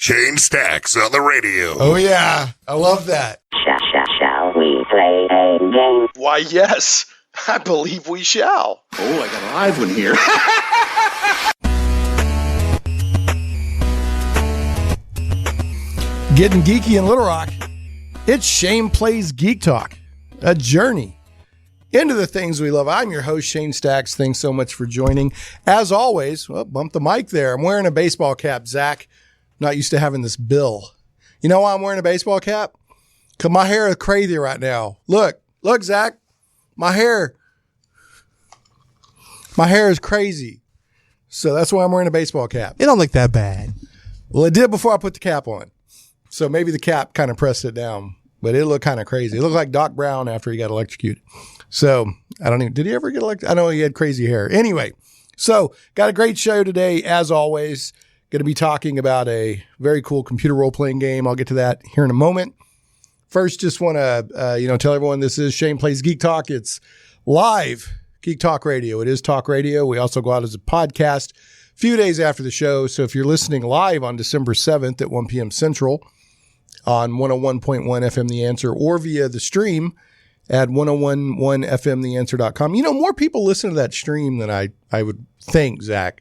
Shane Stacks on the radio. Oh, yeah. I love that. Shall we play a game? Why, yes. I believe we shall. Oh, I got a live one here. Getting geeky in Little Rock. It's Shane Plays Geek Talk, a journey into the things we love. I'm your host, Shane Stacks. Thanks so much for joining. As always, well, bump the mic there. I'm wearing a baseball cap, Zach. Not used to having this bill. You know why I'm wearing a baseball cap? Because my hair is crazy right now. Look, Zach. My hair is crazy. So that's why I'm wearing a baseball cap. It don't look that bad. Well, it did before I put the cap on. So maybe the cap kind of pressed it down, but it looked kind of crazy. It looked like Doc Brown after he got electrocuted. So I don't even, did he ever get electrocuted? I know he had crazy hair. Anyway, so got a great show today, as always. Going to be talking about a very cool computer role-playing game. I'll get to that here in a moment. First, just want to, tell everyone this is Shane Plays Geek Talk. It's live Geek Talk Radio. It is talk radio. We also go out as a podcast a few days after the show. So if you're listening live on December 7th at 1 p.m. Central on 101.1 FM The Answer or via the stream at 1011fmtheanswer.com. More people listen to that stream than I would think, Zach.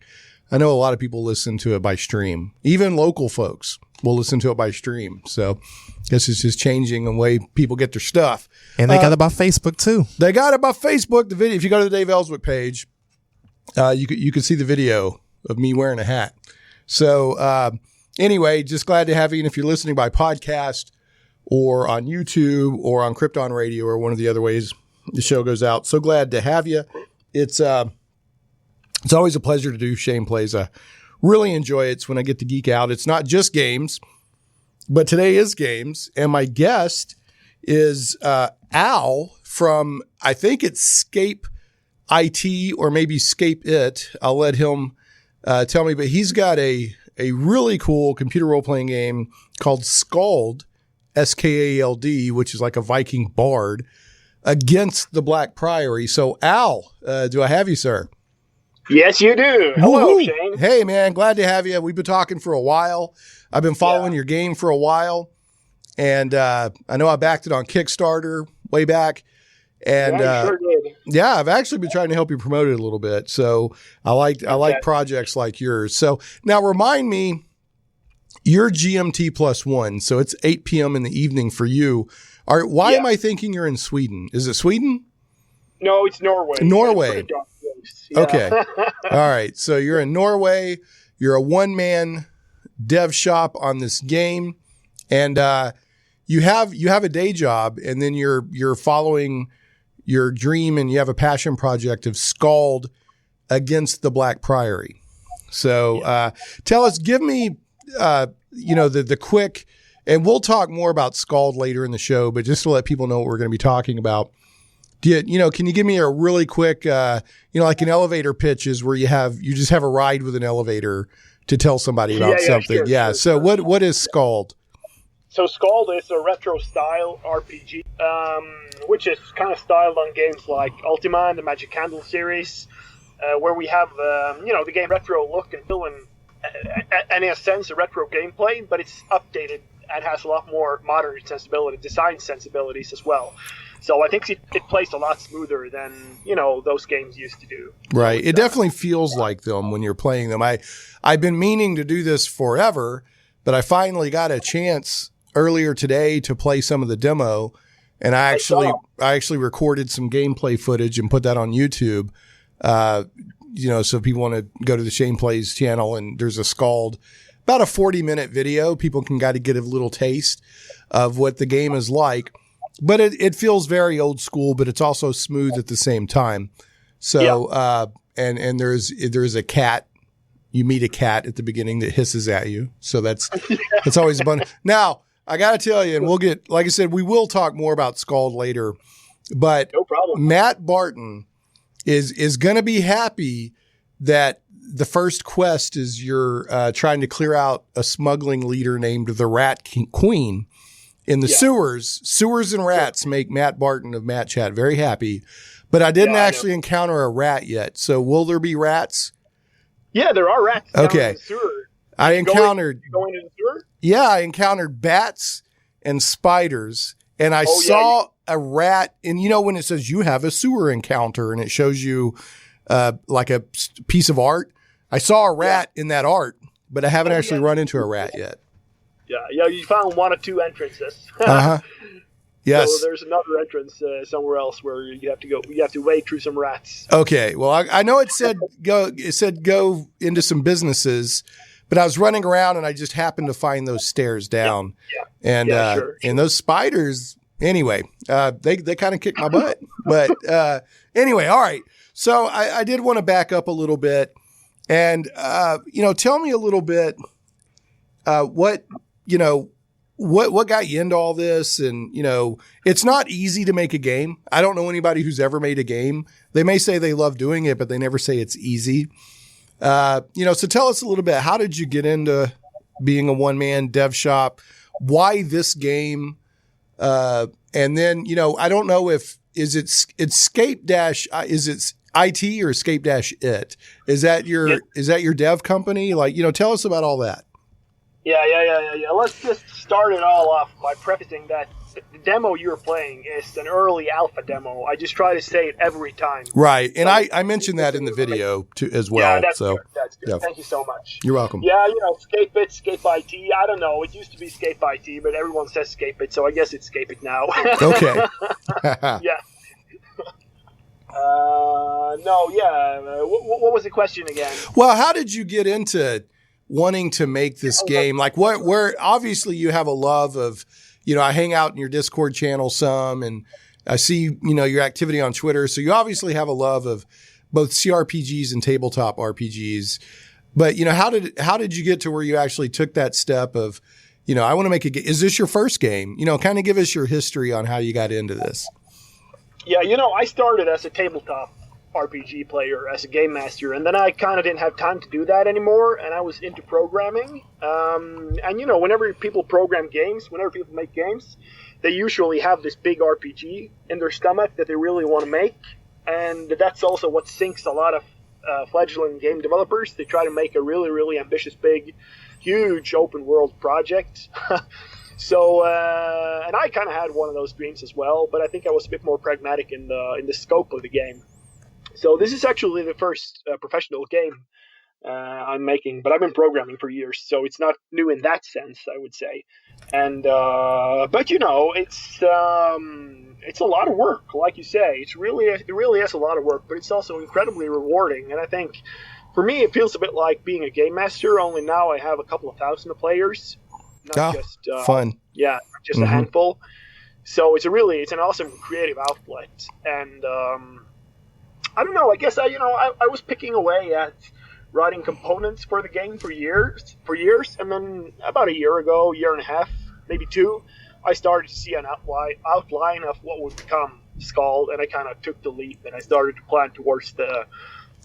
I know a lot of people listen to it by stream. Even local folks will listen to it by stream. So I guess it's just changing the way people get their stuff. And they got it by Facebook too. They got it by Facebook. The video, if you go to the Dave Ellswick page, you can see the video of me wearing a hat. So anyway, just glad to have you. And if you're listening by podcast or on YouTube or on Krypton Radio or one of the other ways the show goes out, so glad to have you. It's always a pleasure to do Shane Plays. I really enjoy it. It's when I get to geek out. It's not just games, but today is games. And my guest is Al from, I think it's Scape-IT or maybe Scape-IT. I'll let him tell me, but he's got a really cool computer role-playing game called SKALD, SKALD, which is like a Viking bard, against the Black Priory. So Al, do I have you, sir? Yes, you do. Hello, Woo-hoo. Shane. Hey, man. Glad to have you. We've been talking for a while. I've been following your game for a while. And I know I backed it on Kickstarter way back. And you sure did. yeah, I've actually been trying to help you promote it a little bit. So I like projects like yours. So now remind me, you're GMT +1. So it's 8 p.m. in the evening for you. Why am I thinking you're in Sweden? Is it Sweden? No, it's Norway. Norway. Yeah. Okay. All right. So you're in Norway. You're a one-man dev shop on this game, and you have a day job, and then you're following your dream, and you have a passion project of SKALD against the Black Priory. So tell us, give me the quick, and we'll talk more about SKALD later in the show, but just to let people know what we're going to be talking about. Can you give me a really quick, like an elevator pitch is where you just have a ride with an elevator to tell somebody about something. Sure. So what is SKALD? So SKALD is a retro style RPG, which is kind of styled on games like Ultima and the Magic Candle series, where we have, the game retro look and feel and in a sense a retro gameplay, but it's updated and has a lot more modern design sensibilities as well. So I think it plays a lot smoother than, those games used to do. Right. It definitely feels like them when you're playing them. I've been meaning to do this forever, but I finally got a chance earlier today to play some of the demo, and I actually recorded some gameplay footage and put that on YouTube. So if people want to go to the Shane Plays channel, and there's a SKALD, about a 40-minute video. People can kind of get a little taste of what the game is like. But it feels very old school, but it's also smooth at the same time. So, and there's a cat. You meet a cat at the beginning that hisses at you. So that's always fun. Now, I got to tell you, and we'll get, like I said, we will talk more about SKALD later, but no problem. Matt Barton is going to be happy that the first quest is you're trying to clear out a smuggling leader named the Rat Queen. In the sewers and rats make Matt Barton of Matt Chat very happy. But I didn't actually encounter a rat yet. So will there be rats? Yeah, there are rats. Okay. I encountered. You go into the sewer? Yeah, I encountered bats and spiders, and I saw a rat. And you know when it says you have a sewer encounter, and it shows you like a piece of art. I saw a rat in that art, but I haven't actually run into a rat yet. Yeah. You found 1 or 2 entrances. Yes. So there's another entrance somewhere else where you have to go. You have to wade through some rats. Okay. Well, I know it said go. It said go into some businesses, but I was running around and I just happened to find those stairs down. And and those spiders. Anyway, they kind of kicked my butt. But anyway, all right. So I did want to back up a little bit, and tell me a little bit what got you into all this? And, it's not easy to make a game. I don't know anybody who's ever made a game. They may say they love doing it, but they never say it's easy. So tell us a little bit. How did you get into being a one-man dev shop? Why this game? And then, I don't know if it's Scape-IT or Scape-IT? Is that your dev company? Like, tell us about all that. Yeah. Let's just start it all off by prefacing that the demo you're playing is an early alpha demo. I just try to say it every time. Right. And I mentioned that in the video too, as well. Yeah, that's so good. That's good. Yeah. Thank you so much. You're welcome. Yeah, Scape-IT, Scape-IT. I don't know. It used to be Scape-IT, but everyone says Scape-IT, so I guess it's Scape-IT now. Okay. Yeah. What was the question again? Well, how did you get into wanting to make this game? Like where obviously you have a love of, I hang out in your Discord channel some, and I see, your activity on Twitter. So you obviously have a love of both CRPGs and tabletop RPGs. But, how did you get to where you actually took that step of, I want to make a game? Is this your first game? Kind of give us your history on how you got into this. Yeah, I started as a tabletop RPG player, as a game master, and then I kind of didn't have time to do that anymore, and I was into programming. Whenever people program games, whenever people make games, they usually have this big RPG in their stomach that they really want to make, and that's also what sinks a lot of fledgling game developers. They try to make a really, really ambitious, big, huge open world project. So, and I kind of had one of those dreams as well, but I think I was a bit more pragmatic in the scope of the game. So this is actually the first professional game I'm making, but I've been programming for years, so it's not new in that sense, I would say. And but it's a lot of work, like you say. It really is a lot of work, but it's also incredibly rewarding. And I think for me, it feels a bit like being a game master. Only now I have a couple of thousand players. Not just fun. Yeah, just a handful. So it's an awesome creative outlet, and I don't know. I guess I was picking away at writing components for the game for years, and then about a year and a half, maybe 2, I started to see an outline of what would become SKALD, and I kind of took the leap, and I started to plan towards the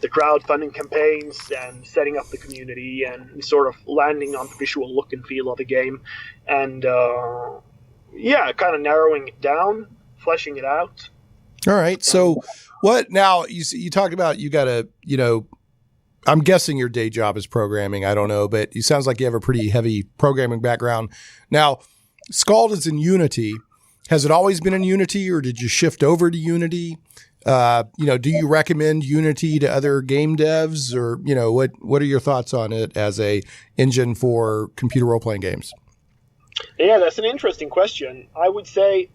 crowdfunding campaigns and setting up the community and sort of landing on the visual look and feel of the game, and kind of narrowing it down, fleshing it out. All right. So what now? You talked about you got to, I'm guessing your day job is programming. I don't know, but it sounds like you have a pretty heavy programming background. Now, SKALD is in Unity. Has it always been in Unity, or did you shift over to Unity? Do you recommend Unity to other game devs, or, what are your thoughts on it as a engine for computer role-playing games? Yeah, that's an interesting question. I would say,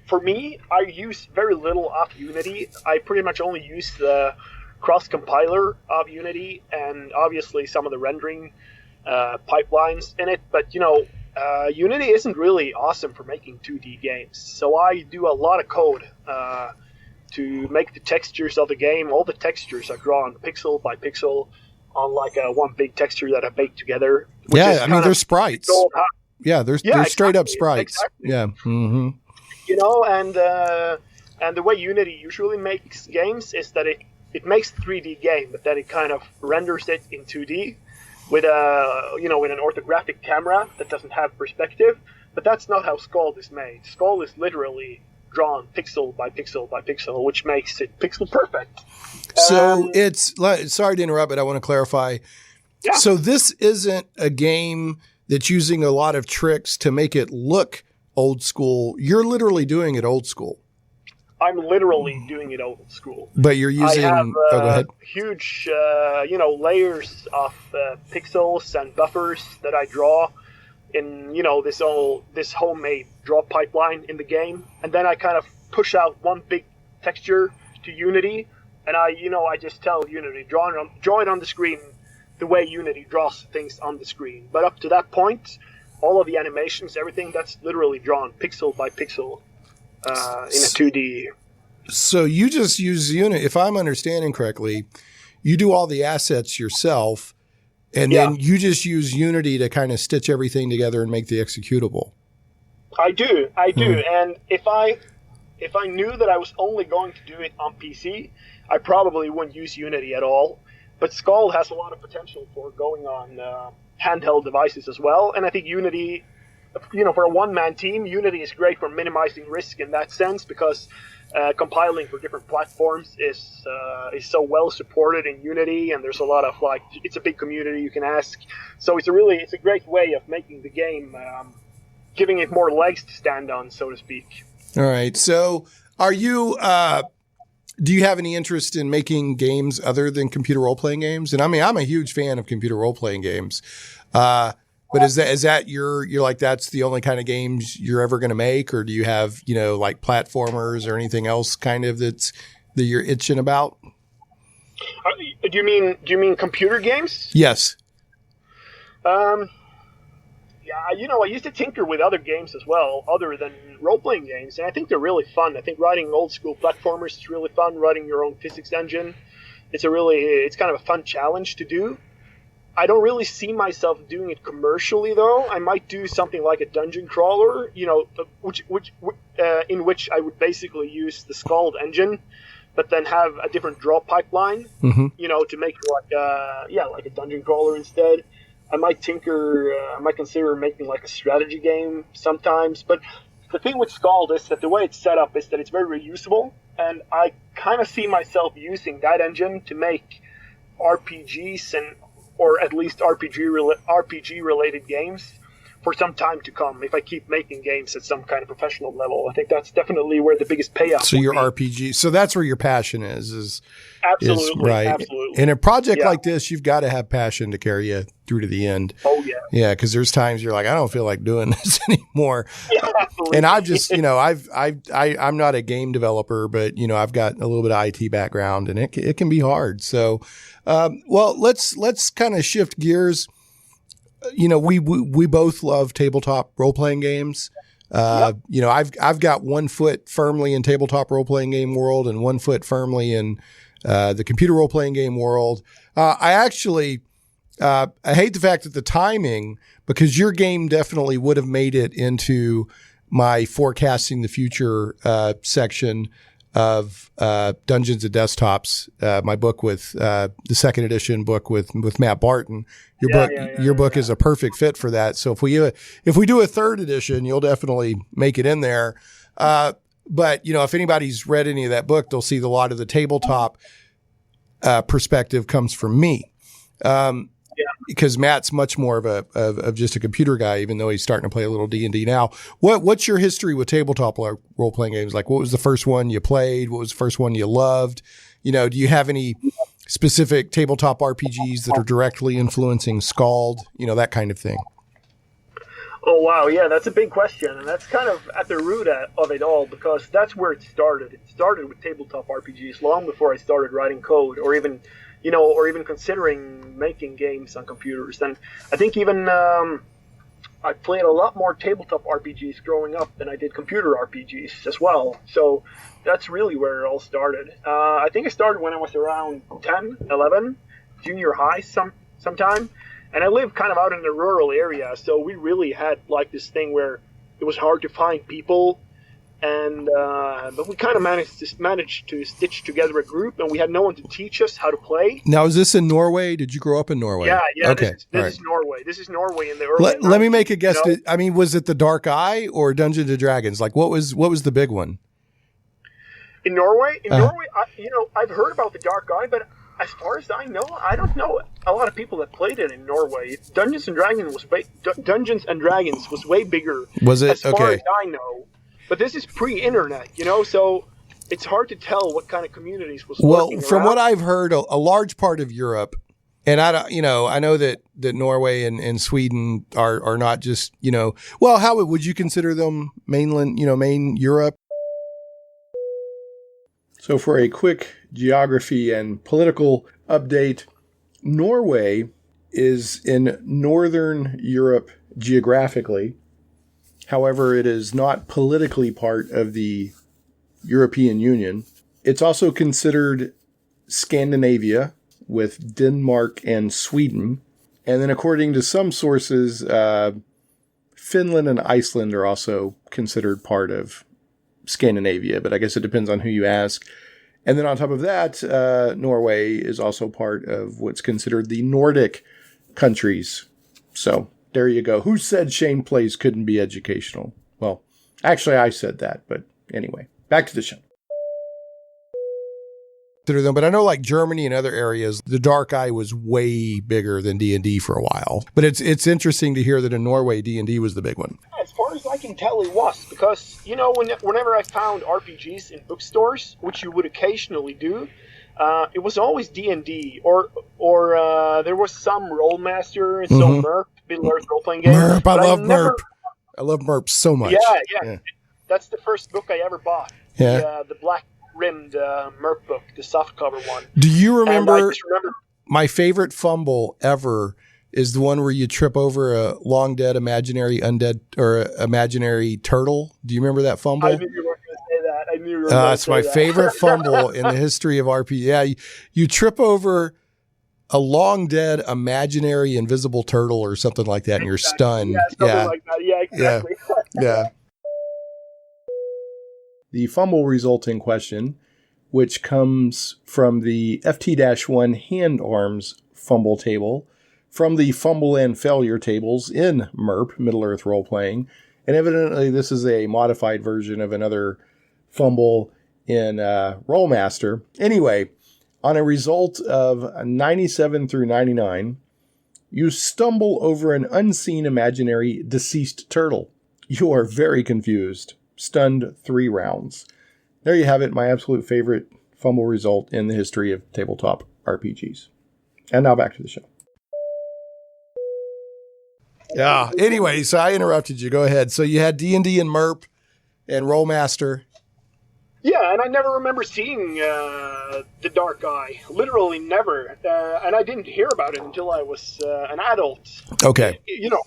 for me, I use very little of Unity. I pretty much only use the cross-compiler of Unity and obviously some of the rendering pipelines in it. But, Unity isn't really awesome for making 2D games. So I do a lot of code to make the textures of the game. All the textures are drawn pixel by pixel on like one big texture that I baked together. Yeah, I mean, they're sprites. Yeah, they're straight up sprites. Exactly. Yeah. Mm-hmm. And the way Unity usually makes games is that it makes a 3D game, but then it kind of renders it in 2D with an orthographic camera that doesn't have perspective. But that's not how SKALD is made. SKALD is literally drawn pixel by pixel by pixel, which makes it pixel perfect. So it's, sorry to interrupt, but I want to clarify. Yeah. So this isn't a game that's using a lot of tricks to make it look old school. You're literally doing it old school. I'm literally doing it old school. But you're using... I have go ahead. huge, layers of pixels and buffers that I draw in, this homemade draw pipeline in the game. And then I kind of push out one big texture to Unity. And I just tell Unity, draw it on the screen the way Unity draws things on the screen. But up to that point, all of the animations, everything, that's literally drawn pixel by pixel in a 2D. So you just use Unity. If I'm understanding correctly, you do all the assets yourself, and then you just use Unity to kind of stitch everything together and make the executable. I do. And if I knew that I was only going to do it on PC, I probably wouldn't use Unity at all. But SKALD has a lot of potential for going on handheld devices as well. And I think Unity, for a one-man team, Unity is great for minimizing risk in that sense, because compiling for different platforms is so well supported in Unity, and there's a lot of it's a big community you can ask. So it's a great way of making the game, giving it more legs to stand on, so to speak. All right. So are you... do you have any interest in making games other than computer role-playing games? And I mean, I'm a huge fan of computer role-playing games. But is that you're like, that's the only kind of games you're ever going to make? Or do you have, like platformers or anything else kind of that you're itching about? Do you mean computer games? Yes. Yeah, I used to tinker with other games as well, other than role-playing games, and I think they're really fun. I think writing old-school platformers is really fun. Writing your own physics engine, it's kind of a fun challenge to do. I don't really see myself doing it commercially, though. I might do something like a dungeon crawler, in which I would basically use the SKALD engine, but then have a different draw pipeline, to make like a dungeon crawler instead. I might consider making like a strategy game sometimes. But the thing with SKALD is that the way it's set up is that it's very reusable, and I kind of see myself using that engine to make RPGs or at least RPG related games for some time to come. If I keep making games at some kind of professional level, I think that's definitely where the biggest payoff. So your RPG, so that's where your passion is absolutely right. Absolutely. In a project like this, you've got to have passion to carry you through to the end. Oh yeah. Yeah. Cause there's times you're like, I don't feel like doing this anymore. Yeah, absolutely. And I've just, I'm not a game developer, but I've got a little bit of IT background, and it can be hard. So, let's kind of shift gears. We both love tabletop role-playing games. I've got 1 foot firmly in tabletop role-playing game world and 1 foot firmly in the computer role-playing game world. I hate the fact that the timing, because your game definitely would have made it into my forecasting the future section of Dungeons and Desktops, my book with the second edition book with Matt Barton. Your book is a perfect fit for that. So if we do a third edition, you'll definitely make it in there. But if anybody's read any of that book, they'll see a lot of the tabletop perspective comes from me. Because Matt's much more of just a computer guy, even though he's starting to play a little D&D now. What's your history with tabletop role-playing games? Like, what was the first one you played? What was the first one you loved? Do you have any specific tabletop RPGs that are directly influencing SKALD? That kind of thing. Oh, wow. Yeah, that's a big question. And that's kind of at the root of it all, because that's where it started. It started with tabletop RPGs long before I started writing code or even considering making games on computers. And I think even I played a lot more tabletop RPGs growing up than I did computer RPGs as well. So that's really where it all started. I think it started when I was around 10, 11, junior high sometime. And I lived kind of out in a rural area, so we really had like this thing where it was hard to find people. And but we kind of managed to stitch together a group, and we had no one to teach us how to play. Now, is this in Norway? Did you grow up in Norway? Yeah. Okay. This is Norway. This is Norway in the early. Let me make a guess. Was it the Dark Eye or Dungeons and Dragons? Like, what was the big one? In Norway, I've heard about the Dark Eye, but as far as I know, I don't know a lot of people that played it in Norway. Dungeons and Dragons was way bigger. Was it? As far Okay. as I know, but this is pre-internet, so it's hard to tell what kind of communities was. Well, lurking from around. what I've heard, a large part of Europe, and I don't, I know that Norway and Sweden are not just, well, how would you consider them mainland, main Europe? So for a quick geography and political update, Norway is in Northern Europe geographically. However, it is not politically part of the European Union. It's also considered Scandinavia with Denmark and Sweden. And then according to some sources, Finland and Iceland are also considered part of Scandinavia, but I guess it depends on who you ask. And then on top of that, Norway is also part of what's considered the Nordic countries. So there you go. Who said Shane Plays couldn't be educational? Well, actually I said that, but anyway, back to the show. But I know like Germany and other areas, the Dark Eye was way bigger than D&D for a while. But it's interesting to hear that in Norway, D&D was the big one. As far as I can tell, it was because whenever I found RPGs in bookstores, which you would occasionally do, it was always D&D or there was some Rollmaster, some MERP, Middle Earth role playing game. MERP, I love MERP. I love MERP so much. Yeah. That's the first book I ever bought. Yeah. The black rimmed MERP book, the softcover one. Do you remember? I just remember my favorite fumble ever is the one where you trip over a long dead imaginary undead or imaginary turtle. Do you remember that fumble? I knew you were going to say that. I knew you were going to say that. It's my favorite fumble in the history of RPG. Yeah, you trip over a long dead imaginary invisible turtle or something like that, and you're stunned. Yeah, something like that. Yeah, exactly. Yeah. The fumble resulting question, which comes from the FT-1 hand arms fumble table, from the fumble and failure tables in MERP, Middle Earth Role Playing, and evidently this is a modified version of another fumble in Rollmaster. Anyway, on a result of 97 through 99, you stumble over an unseen imaginary deceased turtle. You are very confused. Stunned 3 rounds. There you have it, my absolute favorite fumble result in the history of tabletop RPGs. And now back to the show. Yeah, anyway, so I interrupted you. Go ahead. So you had D&D and MERP and Rollmaster. Yeah, and I never remember seeing the Dark Eye. Literally never. And I didn't hear about it until I was an adult. Okay.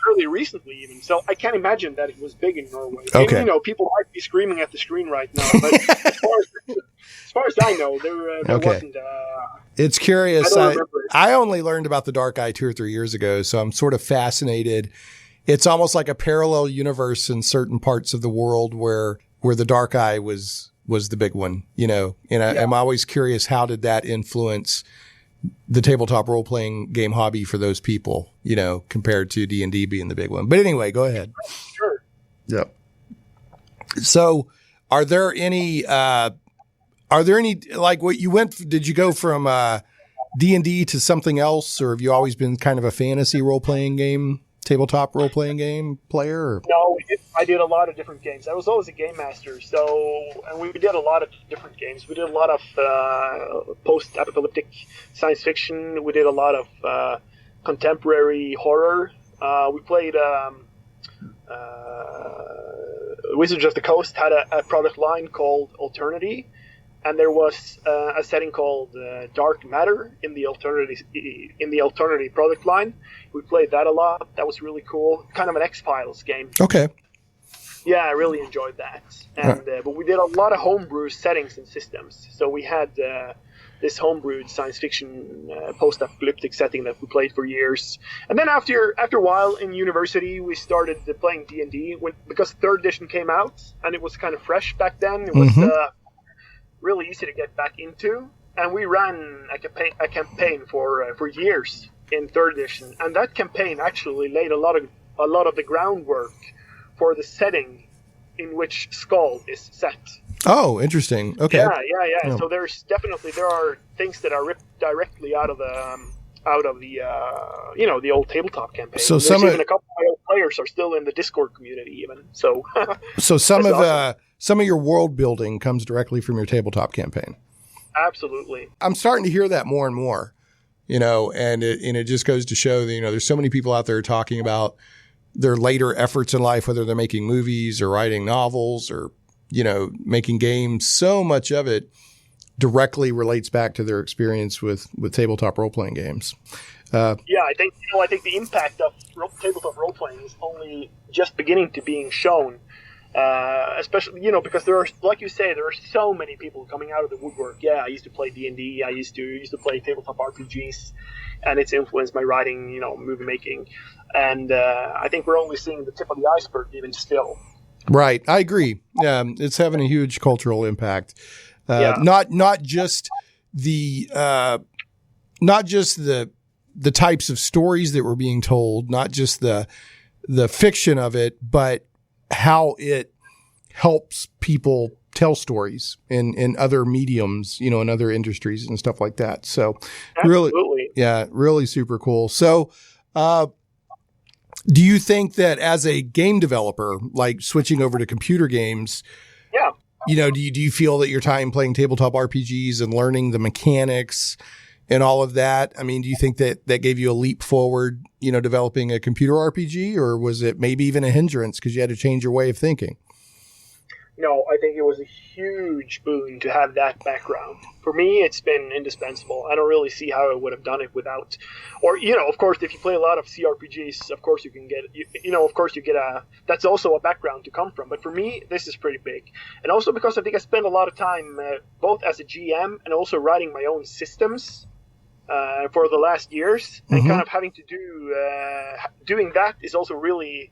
Fairly recently even. So I can't imagine that it was big in Norway. Okay. And, people might be screaming at the screen right now. But as far as I know, there wasn't. It's curious. I don't remember it. I only learned about the Dark Eye 2 or 3 years ago, so I'm sort of fascinated. It's almost like a parallel universe in certain parts of the world where the Dark Eye was the big one, and I'm always curious, how did that influence the tabletop role-playing game hobby for those people, compared to D&D being the big one. But anyway, go ahead. Sure. Yep. So are there any, like what you did you go from D&D to something else, or have you always been kind of a fantasy role-playing game, tabletop role-playing game player? Or? No, I did a lot of different games. I was always a game master, and we did a lot of different games. We did a lot of post-apocalyptic science fiction. We did a lot of contemporary horror. We played Wizards of the Coast had a product line called Alternity, and there was a setting called Dark Matter in the Alternity product line. We played that a lot. That was really cool. Kind of an X-Files game. Okay. Yeah, I really enjoyed that. And but we did a lot of homebrew settings and systems. So we had this homebrewed science fiction post-apocalyptic setting that we played for years. And then after a while in university, we started playing D&D because 3rd edition came out, and it was kind of fresh back then. It was really easy to get back into, and we ran a campaign for years in 3rd edition, and that campaign actually laid a lot of the groundwork for the setting in which SKALD is set Oh, interesting. Okay. Yeah. So there are things that are ripped directly out of the the old tabletop campaign. So There's even a couple of my old players are still in the Discord community even. So so some of awesome. some of your world building comes directly from your tabletop campaign. Absolutely. I'm starting to hear that more and more, and it just goes to show that, there's so many people out there talking about their later efforts in life, whether they're making movies or writing novels or, making games. So much of it directly relates back to their experience with tabletop role-playing games. I think the impact of tabletop role-playing is only just beginning to being shown. Especially, because there are, like you say, there are so many people coming out of the woodwork. Yeah, I used to play D&D. I used to play tabletop RPGs, and it's influenced my writing, movie making. And I think we're only seeing the tip of the iceberg even still. Right. I agree. Yeah, it's having a huge cultural impact. Not just the types of stories that were being told, not just the fiction of it, but how it helps people tell stories in other mediums, in other industries and stuff like that. So Absolutely. really super cool. So, do you think that as a game developer, like switching over to computer games, do you feel that your time playing tabletop RPGs and learning the mechanics and all of that, I mean, do you think that gave you a leap forward, developing a computer RPG, or was it maybe even a hindrance because you had to change your way of thinking? No, I think it was a huge boon to have that background. For me, it's been indispensable. I don't really see how I would have done it without. Or, of course, if you play a lot of CRPGs, of course you can get, that's also a background to come from. But for me, this is pretty big. And also because I think I spent a lot of time both as a GM and also writing my own systems for the last years. And kind of having to doing that is also really...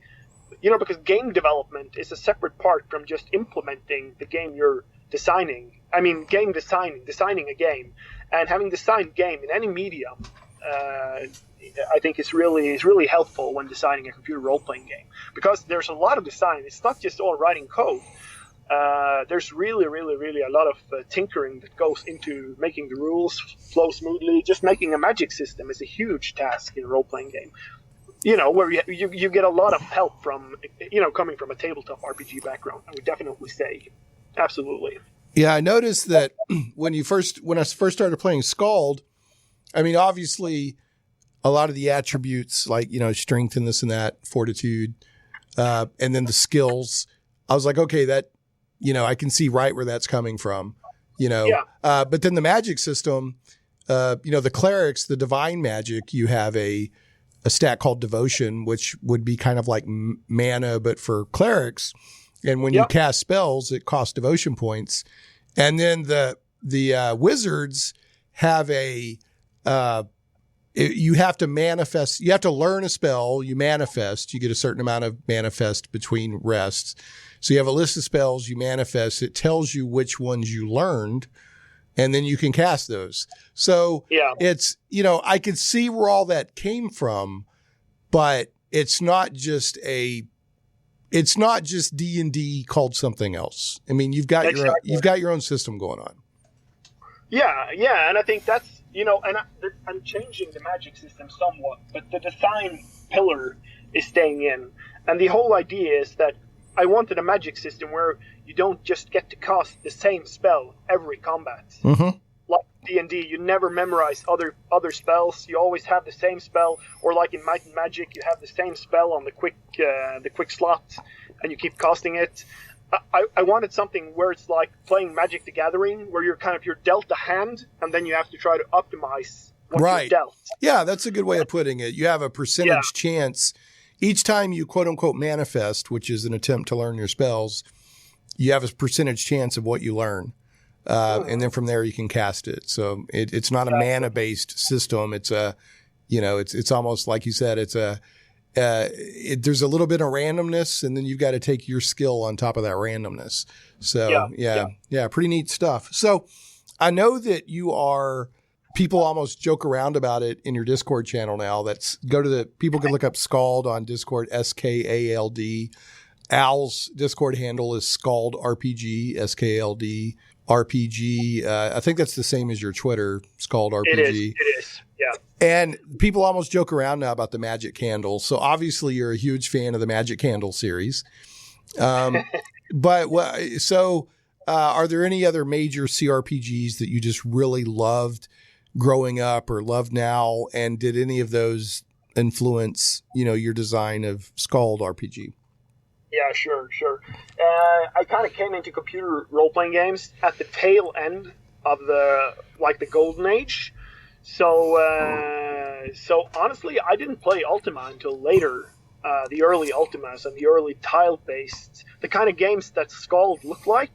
because game development is a separate part from just implementing the game you're designing. I mean, designing a game, and having designed game in any medium, I think is really helpful when designing a computer role-playing game, because there's a lot of design. It's not just all writing code. There's really a lot of tinkering that goes into making the rules flow smoothly. Just making a magic system is a huge task in a role-playing game. Where you get a lot of help from, coming from a tabletop RPG background. I would definitely say, absolutely. Yeah, I noticed that when I first started playing SKALD, I mean, obviously, a lot of the attributes like strength and this and that, fortitude, and then the skills. I was like, okay, that I can see right where that's coming from. But then the magic system, the clerics, the divine magic, you have a stat called devotion, which would be kind of like mana, but for clerics. And when you cast spells, it costs devotion points. And then the wizards have you have to manifest, you have to learn a spell, you manifest, you get a certain amount of manifest between rests. So you have a list of spells, you manifest, it tells you which ones you learned, and then you can cast those. So it's, I could see where all that came from, but it's not just D&D called something else. I mean, you've got your own system going on. Yeah, and I think that's, I'm changing the magic system somewhat, but the design pillar is staying in. And the whole idea is that I wanted a magic system where you don't just get to cast the same spell every combat. Mm-hmm. Like D&D, you never memorize other spells. You always have the same spell, or like in Might and Magic, you have the same spell on the quick slot, and you keep casting it. I wanted something where it's like playing Magic the Gathering, where you're dealt a hand, and then you have to try to optimize what you're dealt. Yeah, that's a good way of putting it. You have a percentage chance each time you quote unquote manifest, which is an attempt to learn your spells. You have a percentage chance of what you learn. And then from there you can cast it. So it's not a mana based system. It's it's almost like you said, there's a little bit of randomness, and then you've got to take your skill on top of that randomness. So pretty neat stuff. So I know that people almost joke around about it in your Discord channel now. People can look up SKALD on Discord, SKALD. Al's Discord handle is SKALD RPG, SKLD RPG. I think that's the same as your Twitter, SKALD RPG. It is. Yeah. And people almost joke around now about the Magic Candle. So obviously you're a huge fan of the Magic Candle series. Are there any other major CRPGs that you just really loved growing up or love now? And did any of those influence, your design of SKALD RPG? Yeah, sure. I kind of came into computer role-playing games at the tail end of the golden age. So honestly, I didn't play Ultima until later. The early Ultimas and the early tile-based, the kind of games that SKALD look like,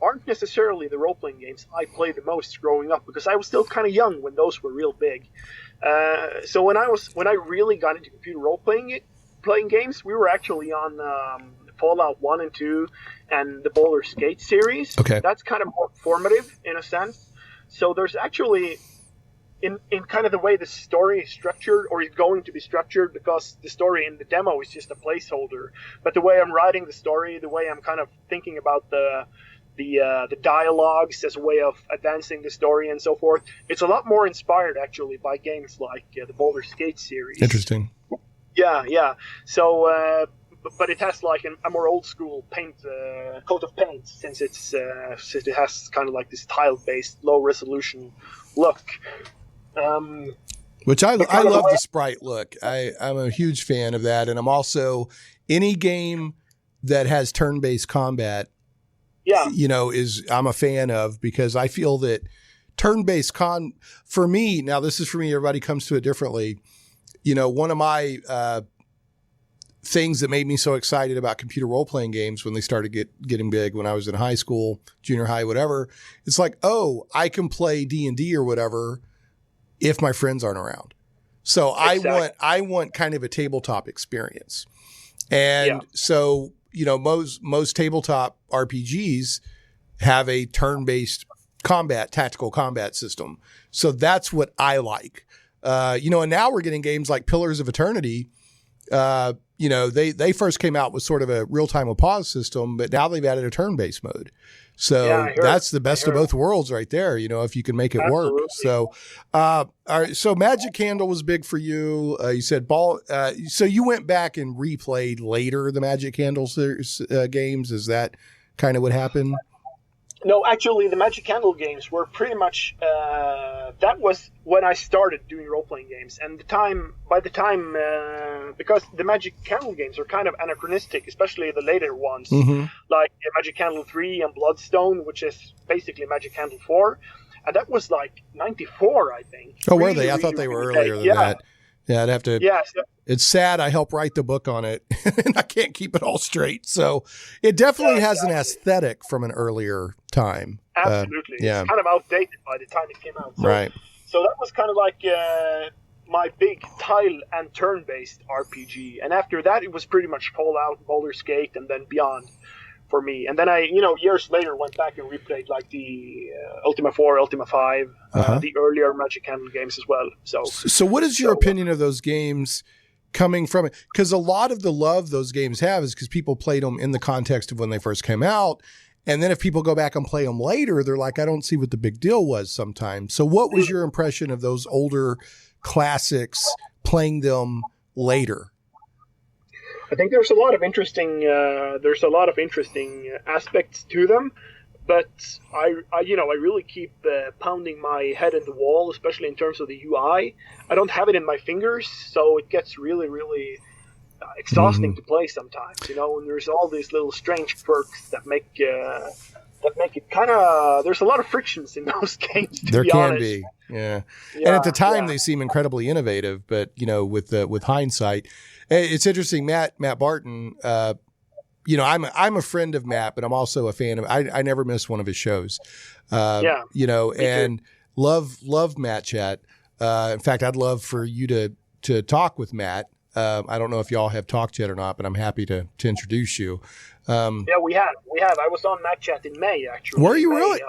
aren't necessarily the role-playing games I played the most growing up, because I was still kind of young when those were real big. So when I really got into computer role-playing games, we were actually on Fallout 1 and 2 and the Baldur's Gate series. Okay. That's kind of more formative in a sense. So there's actually, in kind of the way the story is structured, or is going to be structured, because the story in the demo is just a placeholder, but the way I'm writing the story, the way I'm kind of thinking about the dialogues as a way of advancing the story and so forth, it's a lot more inspired actually by games like the Baldur's Gate series. Interesting. Yeah. So, but it has like a more old school coat of paint, since it has kind of like this tile-based, low resolution look. Which I love the sprite look. I'm a huge fan of that, and I'm also any game that has turn-based combat. Yeah, I'm a fan of, because I feel that turn-based for me, now this is for me, everybody comes to it differently. One of my things that made me so excited about computer role-playing games when they started getting big, when I was in high school, junior high, whatever, it's like, oh, I can play D&D or whatever if my friends aren't around. So exactly. I want kind of a tabletop experience. And so, most tabletop RPGs have a turn-based tactical combat system. So that's what I like. And now we're getting games like Pillars of Eternity. They first came out with sort of a real-time with pause system, but now they've added a turn-based mode. So that's the best of both worlds right there, if you can make it work. So, all right. So Magic Candle was big for you. You said so you went back and replayed later the Magic Candle series, games. Is that kind of what happened? No, actually, the Magic Candle games were pretty much, that was when I started doing role-playing games. And because the Magic Candle games are kind of anachronistic, especially the later ones, like Magic Candle 3 and Bloodstone, which is basically Magic Candle 4. And that was like 94, I think. Oh, were they? I thought they were earlier than that. Yeah, I'd have to. Yeah, so, it's sad. I helped write the book on it, and I can't keep it all straight. So it definitely has an aesthetic from an earlier time. Absolutely. It's kind of outdated by the time it came out. So, right. So that was kind of like my big tile and turn-based RPG. And after that, it was pretty much Fallout, Baldur's Gate, and then beyond for me. And then I, years later went back and replayed like the Ultima 4, Ultima 5, the earlier Magic Candle games as well. So what is your opinion of those games coming from it? Because a lot of the love those games have is because people played them in the context of when they first came out. And then if people go back and play them later, they're like, I don't see what the big deal was sometimes. So what was your impression of those older classics, playing them later? I think there's a lot of interesting aspects to them, but I really keep pounding my head in the wall, especially in terms of the UI. I don't have it in my fingers, so it gets really, really exhausting to play sometimes. And there's all these little strange quirks that make it kind of. There's a lot of frictions in those games. There can be, yeah. And at the time, they seem incredibly innovative, but with hindsight. It's interesting, Matt Barton. I'm a friend of Matt, but I'm also a fan of. I never miss one of his shows. And love Matt Chat. In fact, I'd love for you to talk with Matt. I don't know if y'all have talked yet or not, but I'm happy to introduce you. We have. I was on Matt Chat in May, actually. Were you really?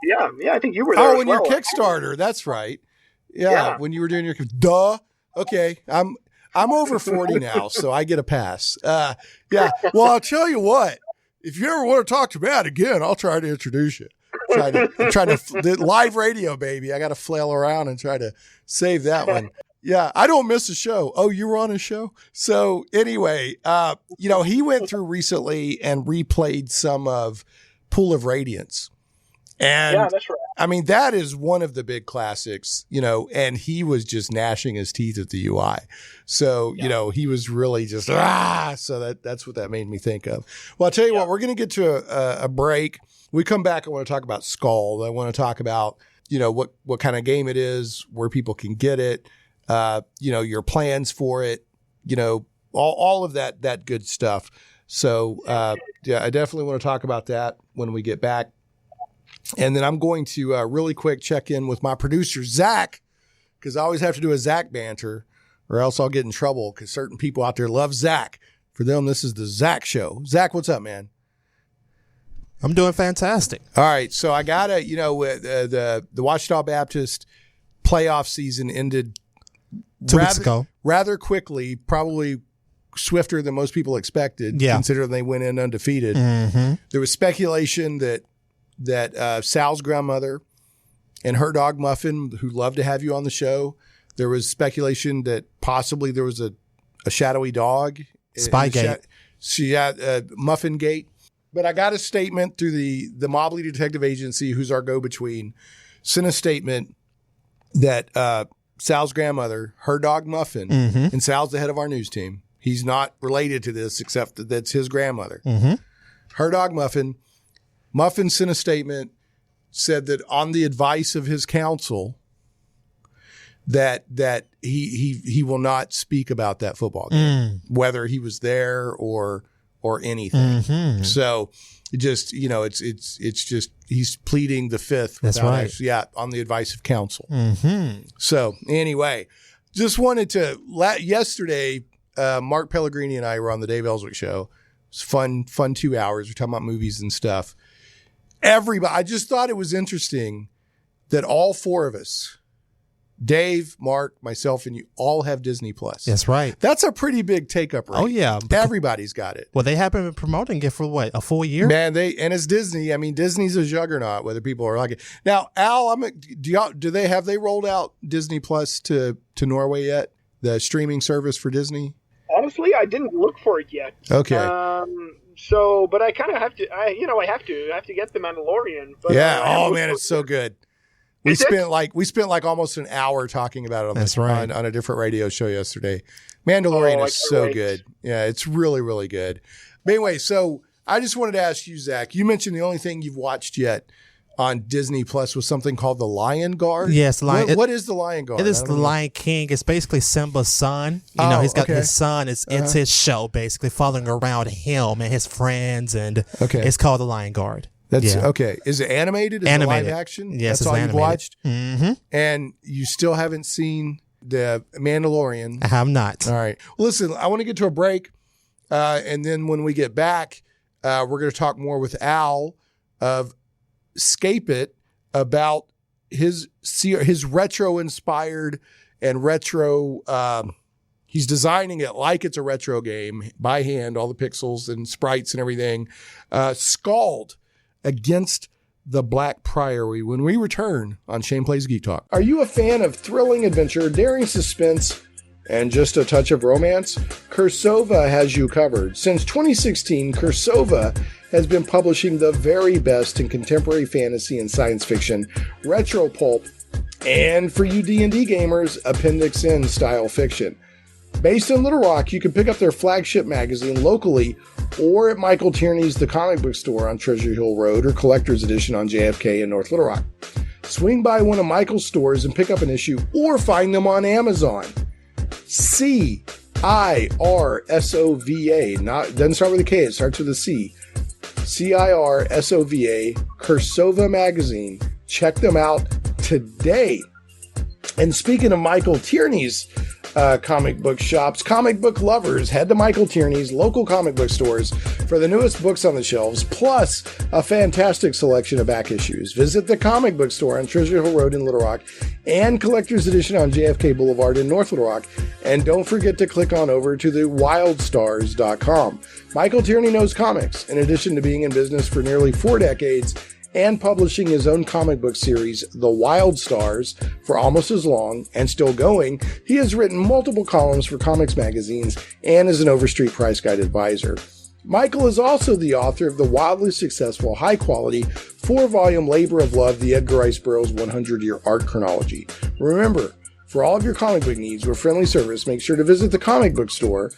Yeah. I think you were there. Oh, your Kickstarter. That's right. Yeah, when you were doing your. Duh. Okay, I'm over 40 now, so I get a pass. Yeah. Well, I'll tell you what. If you ever want to talk to Matt again, I'll try to introduce you. The live radio, baby. I got to flail around and try to save that one. Yeah, I don't miss a show. Oh, you were on a show? So anyway, he went through recently and replayed some of Pool of Radiance. And yeah, that's right. I mean, that is one of the big classics, and he was just gnashing his teeth at the UI. So, he was really just, so that's what that made me think of. Well, I'll tell you what, we're going to get to a break. When we come back, I want to talk about SKALD. I want to talk about, what kind of game it is, where people can get it, your plans for it, all of that good stuff. So, I definitely want to talk about that when we get back. And then I'm going to really quick check in with my producer, Zach, because I always have to do a Zach banter or else I'll get in trouble because certain people out there love Zach. For them, this is the Zach show. Zach, what's up, man? I'm doing fantastic. All right. So I got to, the Ouachita Baptist playoff season ended 2 weeks ago. Rather quickly, probably swifter than most people expected, considering they went in undefeated. Mm-hmm. There was speculation that Sal's grandmother and her dog Muffin, who loved to have you on the show, there was speculation that possibly there was a shadowy dog. Spygate. Muffin Gate. But I got a statement through the Mobley Detective Agency, who's our go-between, sent a statement that Sal's grandmother, her dog Muffin, and Sal's the head of our news team. He's not related to this except that that's his grandmother. Mm-hmm. Her dog Muffin sent a statement, said that on the advice of his counsel, that he will not speak about that football game, whether he was there or anything. Mm-hmm. So just, it's just, he's pleading the fifth. That's right. Actually, on the advice of counsel. Mm-hmm. So anyway, just wanted to, yesterday, Mark Pellegrini and I were on the Dave Ellswick show. It was fun 2 hours. We're talking about movies and stuff. Everybody, I just thought it was interesting that all four of us, Dave, Mark, myself, and you all have Disney Plus. That's right. That's a pretty big take-up rate. Oh, yeah. Everybody's got it. Well, they have been promoting it for what, a full year? Man, and it's Disney. I mean, Disney's a juggernaut, whether people are like it. Now, Al, have they rolled out Disney Plus to Norway yet? The streaming service for Disney? Honestly, I didn't look for it yet. Okay. But I kind of have to. I have to get the Mandalorian. But, yeah. Oh man, it's so good. We spent like almost an hour talking about it on a different radio show yesterday. Mandalorian is so good. Yeah, it's really, really good. But anyway, so I just wanted to ask you, Zach, you mentioned the only thing you've watched yet on Disney Plus was something called The Lion Guard. Yes, What is The Lion Guard? It is The Lion King. It's basically Simba's son. He's got his son. It's his show, basically following around him and his friends, and it's called The Lion Guard. That's okay. Is it animated? Is animated. It live action? Yes, that's all animated. You've watched? Mm-hmm. And you still haven't seen The Mandalorian? I have not. All right. Well, listen, I want to get to a break. And then when we get back, we're going to talk more with Al of Scape-IT about his retro-inspired and retro he's designing it like it's a retro game by hand, all the pixels and sprites and everything. SKALD against the Black Priory when we return on Shane Plays Geek Talk. Are you a fan of thrilling adventure, daring suspense, and just a touch of romance? Cursova has you covered. Since 2016, Cursova has been publishing the very best in contemporary fantasy and science fiction, retro pulp, and for you D&D gamers, Appendix N style fiction. Based in Little Rock, you can pick up their flagship magazine locally or at Michael Tierney's The Comic Book Store on Treasure Hill Road or Collector's Edition on JFK in North Little Rock. Swing by one of Michael's stores and pick up an issue or find them on Amazon. CIRSOVA, doesn't start with a K, it starts with a C. CIRSOVA, Cursova Magazine. Check them out today. And speaking of Michael Tierney's comic book shops. Comic book lovers, head to Michael Tierney's local comic book stores for the newest books on the shelves, plus a fantastic selection of back issues. Visit the comic book store on Treasure Hill Road in Little Rock and Collector's Edition on JFK Boulevard in North Little Rock. And don't forget to click on over to the wildstars.com. Michael Tierney knows comics. In addition to being in business for nearly 4 decades and publishing his own comic book series, The Wild Stars, for almost as long and still going, he has written multiple columns for comics magazines and is an Overstreet Price Guide advisor. Michael is also the author of the wildly successful, high-quality, 4-volume labor of love, The Edgar Rice Burroughs 100-Year Art Chronology. Remember, for all of your comic book needs with friendly service, make sure to visit the comic book store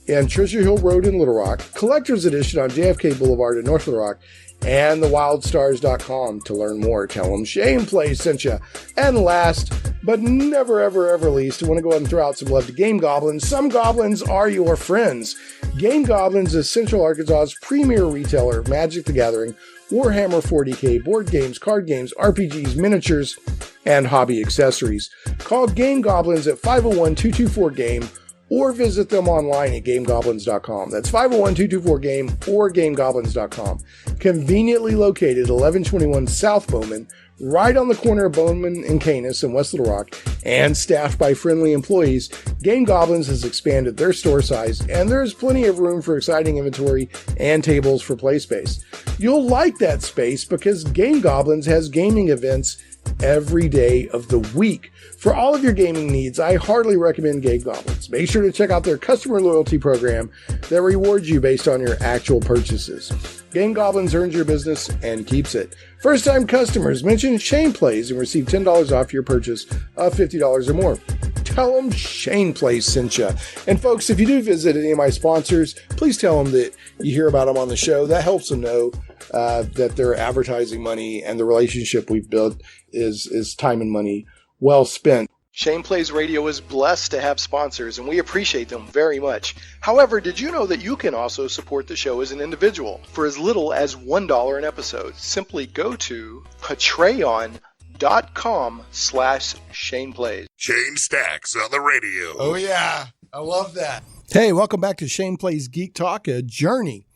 and Treasure Hill Road in Little Rock, Collector's Edition on JFK Boulevard in North Little Rock, and thewildstars.com to learn more. Tell them Shane Plays sent you. And last, but never, ever, ever least, I want to go ahead and throw out some love to Game Goblins. Some goblins are your friends. Game Goblins is Central Arkansas's premier retailer of Magic the Gathering, Warhammer 40k, board games, card games, RPGs, miniatures, and hobby accessories. Call Game Goblins at 501-224-GAME or visit them online at GameGoblins.com. That's 501-224-GAME or GameGoblins.com. Conveniently located 1121 South Bowman, right on the corner of Bowman and Canis in West Little Rock, and staffed by friendly employees, Game Goblins has expanded their store size, and there's plenty of room for exciting inventory and tables for play space. You'll like that space because Game Goblins has gaming events every day of the week. For all of your gaming needs, I heartily recommend Game Goblins. Make sure to check out their customer loyalty program that rewards you based on your actual purchases. Game Goblins earns your business and keeps it. First-time customers, mention Shane Plays and receive $10 off your purchase of $50 or more. Tell them Shane Plays sent you. And folks, if you do visit any of my sponsors, please tell them that you hear about them on the show. That helps them know that their advertising money and the relationship we've built is time and money well spent. Shane Plays Radio is blessed to have sponsors, and we appreciate them very much. However, did you know that you can also support the show as an individual for as little as $1 an episode? Simply go to patreon.com/Shane Plays. Shane Stacks on the radio. Oh, yeah. I love that. Hey, welcome back to Shane Plays Geek Talk, a journey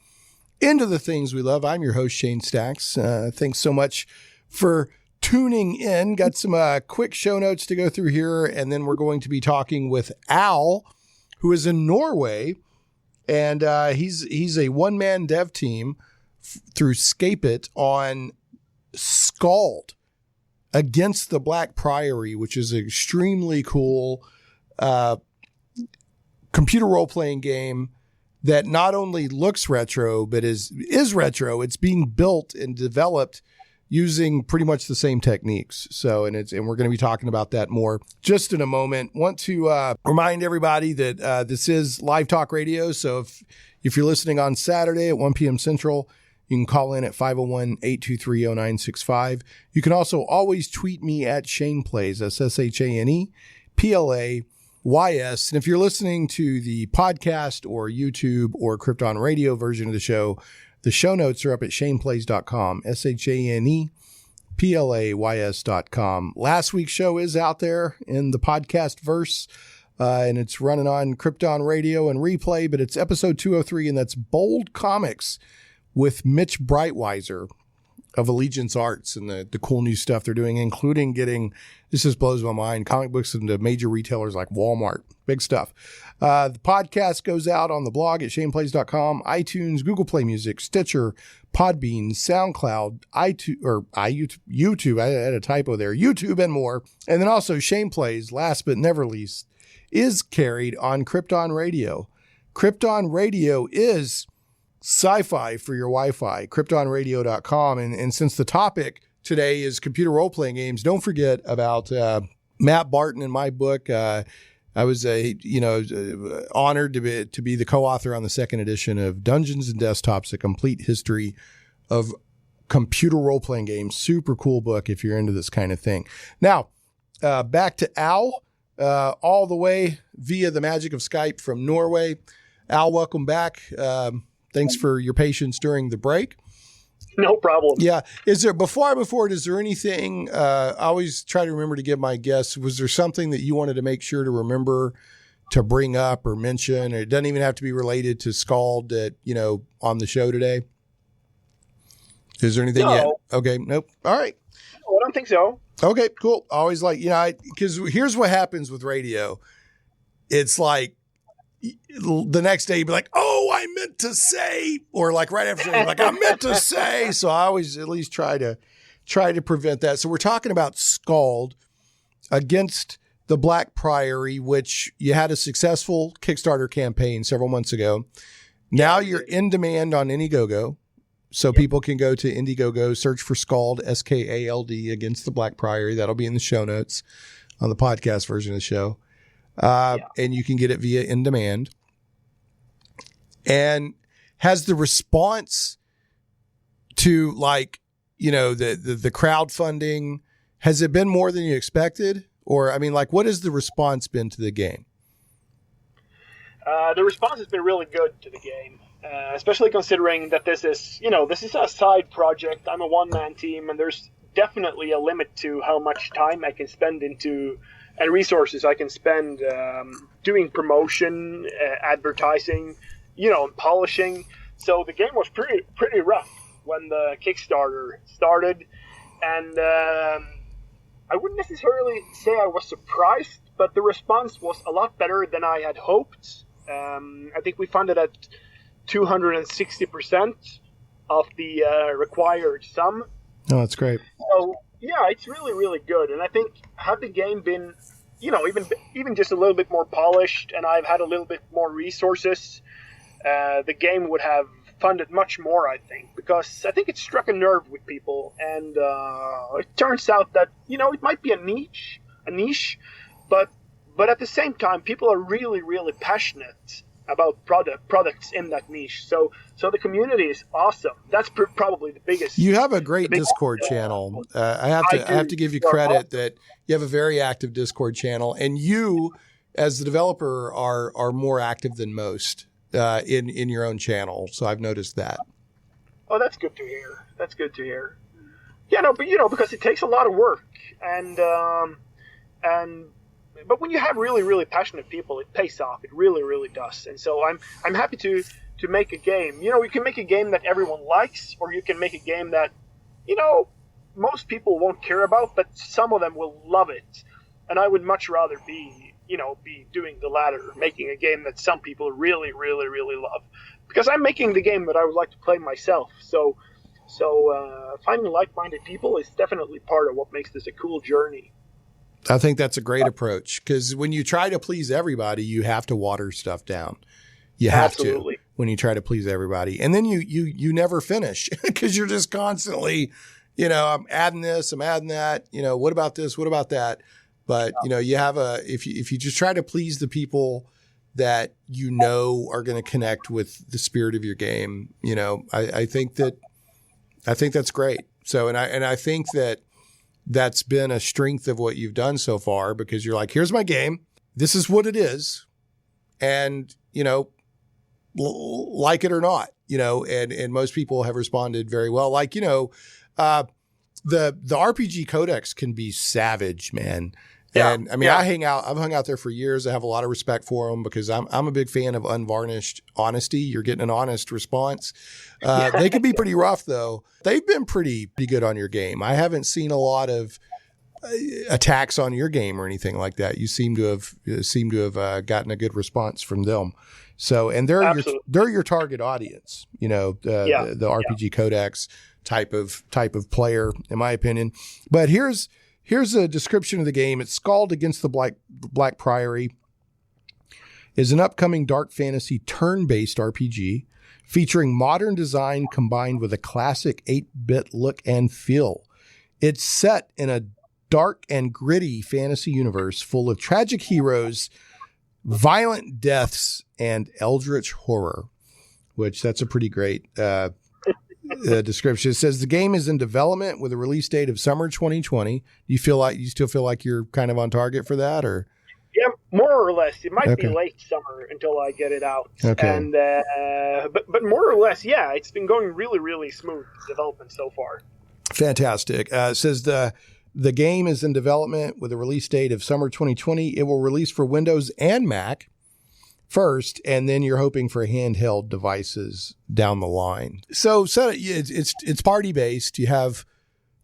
into the things we love. I'm your host, Shane Stacks. Thanks so much for tuning in. Got some quick show notes to go through here, and then we're going to be talking with Al, who is in Norway, and he's a one-man dev team through Scape-IT on SKALD against the Black Priory, which is an extremely cool computer role-playing game that not only looks retro, but is retro. It's being built and developed using pretty much the same techniques. So, and we're going to be talking about that more just in a moment. Want to remind everybody that this is live talk radio. So if you're listening on Saturday at 1 p.m. Central, you can call in at 501-823-0965. You can also always tweet me at Shane Plays. That's ShanePlays. And if you're listening to the podcast or YouTube or Krypton Radio version of the show notes are up at shaneplays.com, ShanePlays.com. Last week's show is out there in the podcast verse, and it's running on Krypton Radio and replay, but it's episode 203, and that's Bold Comics with Mitch Breitweiser of Allegiance Arts and the cool new stuff they're doing, including getting, this just blows my mind, comic books into major retailers like Walmart. Big stuff. The podcast goes out on the blog at shaneplays.com, iTunes, Google Play Music, Stitcher, Podbean, SoundCloud, YouTube. I had a typo there. YouTube and more. And then also Shane Plays, last but never least, is carried on Krypton Radio. Krypton Radio is sci-fi for your Wi-Fi, kryptonradio.com. And since the topic today is computer role-playing games, don't forget about Matt Barton in my book. I was honored to be the co-author on the second edition of Dungeons and Desktops, A Complete History of Computer Role-Playing Games. Super cool book if you're into this kind of thing. Now, back to Al, all the way via the magic of Skype from Norway. Al, welcome back. Thanks for your patience during the break. No problem. Yeah. Is there, before I move forward, is there anything, I always try to remember to give my guests, was there something that you wanted to make sure to remember to bring up or mention? It doesn't even have to be related to SKALD that, on the show today. Is there anything yet? Okay. Nope. All right. No, I don't think so. Okay, cool. Always like, because here's what happens with radio. It's like the next day you'd be like, oh, I meant to say, or like right after, like I meant to say. So I always at least try to prevent that. So we're talking about SKALD against the Black Priory, which you had a successful Kickstarter campaign several months ago. Now you're in demand on Indiegogo. So people can go to Indiegogo, search for SKALD, SKALD, against the Black Priory. That'll be in the show notes on the podcast version of the show. And you can get it via in demand. And has the response to the crowdfunding, has it been more than you expected? Or, what has the response been to the game? The response has been really good to the game. Especially considering that this is a side project. I'm a one-man team, and there's definitely a limit to how much time I can spend into and resources I can spend doing promotion, advertising, and polishing. So the game was pretty rough when the Kickstarter started, and I wouldn't necessarily say I was surprised, but the response was a lot better than I had hoped. I think we funded at 260% of the required sum. Oh, that's great. So yeah, it's really, really good. And I think had the game been, even just a little bit more polished, and I've had a little bit more resources, the game would have funded much more, I think, because I think it struck a nerve with people. And it turns out that it might be a niche, but at the same time, people are really, really passionate about products in that niche. So the community is awesome. That's probably the biggest. You have a great Discord channel. I have to give you credit that you have a very active Discord channel, and you, as the developer, are more active than most in your own channel. So I've noticed that. Oh, that's good to hear. Yeah, no, but because it takes a lot of work, and but when you have really, really passionate people, it pays off. It really, really does. And so I'm happy to make a game. You can make a game that everyone likes, or you can make a game that, most people won't care about, but some of them will love it. And I would much rather be doing the latter, making a game that some people really, really, really love. Because I'm making the game that I would like to play myself. So finding like-minded people is definitely part of what makes this a cool journey. I think that's a great approach, because when you try to please everybody, you have to water stuff down. You have to when you try to please everybody. And then you never finish because you're just constantly, I'm adding this, I'm adding that, what about this? What about that? But, you have if you just try to please the people that are going to connect with the spirit of your game, I think that's great. So, and I think that's been a strength of what you've done so far, because you're like, here's my game. This is what it is. And, like it or not, and most people have responded very well. Like, the RPG Codex can be savage, man. Yeah. And I've hung out there for years. I have a lot of respect for them because I'm a big fan of unvarnished honesty. You're getting an honest response. They can be pretty rough though. They've been pretty good on your game. I haven't seen a lot of attacks on your game or anything like that. You seem to have gotten a good response from them. So, and they're your target audience, the RPG Codex type of player, in my opinion. But here's a description of the game. It's SKALD against the Black Priory is an upcoming dark fantasy turn-based RPG featuring modern design combined with a classic 8-bit look and feel. It's set in a dark and gritty fantasy universe full of tragic heroes, violent deaths, and eldritch horror, which that's a pretty great description. It says the game is in development with a release date of summer 2020. You still feel like you're kind of on target for that, or? More or less, it might be late summer until I get it out. Okay. And but more or less, yeah, it's been going really, really smooth development so far. Fantastic. It says the game is in development with a release date of summer 2020. It will release for Windows and Mac first, and then you're hoping for handheld devices down the line. So it's party based.